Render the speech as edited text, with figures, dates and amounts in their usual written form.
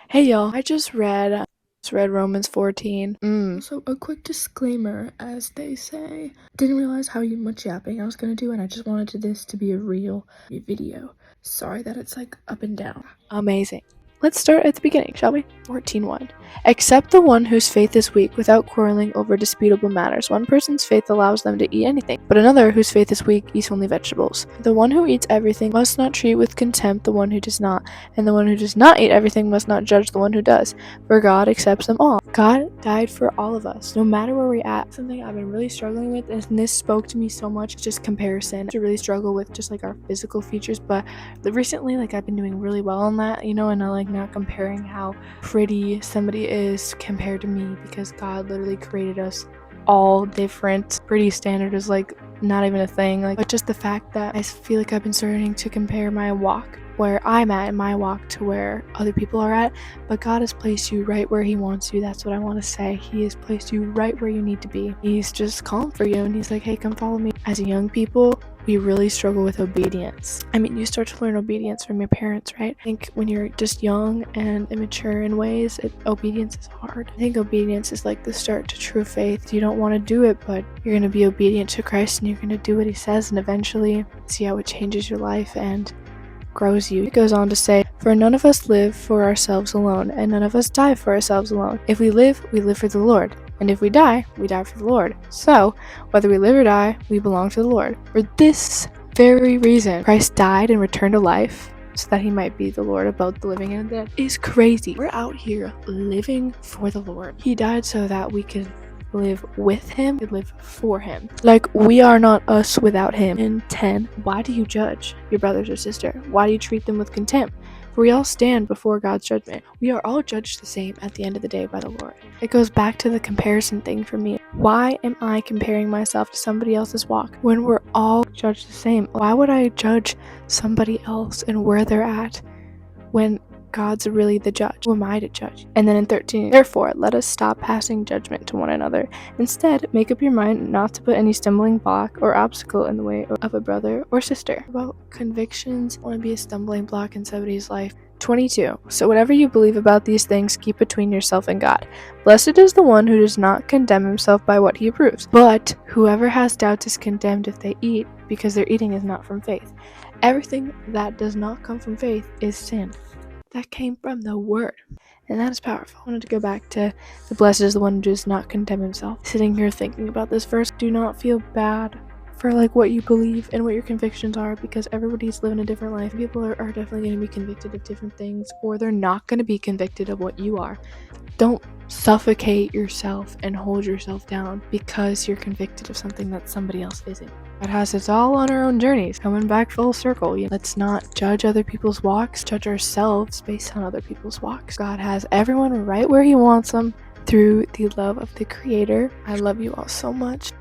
Hey y'all, I just read Romans 14. So a quick disclaimer, as they say. Didn't realize how much yapping I was gonna do, and I just wanted this to be a real video. Sorry that it's like up and down. Amazing. Let's start at the beginning, shall we? 14:1. Except the one whose faith is weak without quarreling over disputable matters. One person's faith allows them to eat anything, but another whose faith is weak eats only vegetables. The one who eats everything must not treat with contempt the one who does not, and the one who does not eat everything must not judge the one who does, for God accepts them all. God died for all of us, no matter where we're at. Something I've been really struggling with, and this spoke to me so much, just comparison. I really struggle with just like our physical features, but recently I've been doing really well on that, and I not comparing how pretty somebody is compared to me, because God literally created us all different. Pretty standard is not even a thing, but just the fact that I feel like I've been starting to compare my walk, where I'm at in my walk, to where other people are at. But God has placed you right where he wants you. That's what I want to say. He has placed you right where you need to be. He's just calling for you, and he's like, hey, come follow me. As young people, we really struggle with obedience. You start to learn obedience from your parents, right? I think when you're just young and immature in ways, obedience is hard. I think obedience is like the start to true faith. You don't want to do it, but you're going to be obedient to Christ, and you're going to do what he says, and eventually see how it changes your life and grows you. It goes on to say, for none of us live for ourselves alone, and none of us die for ourselves alone. If we live for the Lord. And if we die for the Lord. So, whether we live or die, we belong to the Lord. For this very reason, Christ died and returned to life, so that he might be the Lord of both the living and the dead. It's crazy. We're out here living for the Lord. He died so that we could live with him, live for him. We are not us without him. In 10, why do you judge your brothers or sister? Why do you treat them with contempt? For we all stand before God's judgment. We are all judged the same at the end of the day by the Lord. It goes back to the comparison thing for me. Why am I comparing myself to somebody else's walk when we're all judged the same? Why would I judge somebody else and where they're at when God's really the judge? Who am I to judge? And then in 13, therefore, let us stop passing judgment to one another. Instead, make up your mind not to put any stumbling block or obstacle in the way of a brother or sister. About convictions, want to be a stumbling block in somebody's life. 22. So whatever you believe about these things, keep between yourself and God. Blessed is the one who does not condemn himself by what he approves. But whoever has doubts is condemned if they eat, because their eating is not from faith. Everything that does not come from faith is sin. That came from the word, and that is powerful. I wanted to go back to the blessed is the one who does not condemn himself. Sitting here thinking about this verse, do not feel bad for what you believe and what your convictions are, because everybody's living a different life. People are definitely going to be convicted of different things, or they're not going to be convicted of what you are. Don't suffocate yourself and hold yourself down because you're convicted of something that somebody else isn't. God has us all on our own journeys, coming back full circle. Let's not judge other people's walks, judge ourselves based on other people's walks. God has everyone right where he wants them through the love of the Creator. I love you all so much.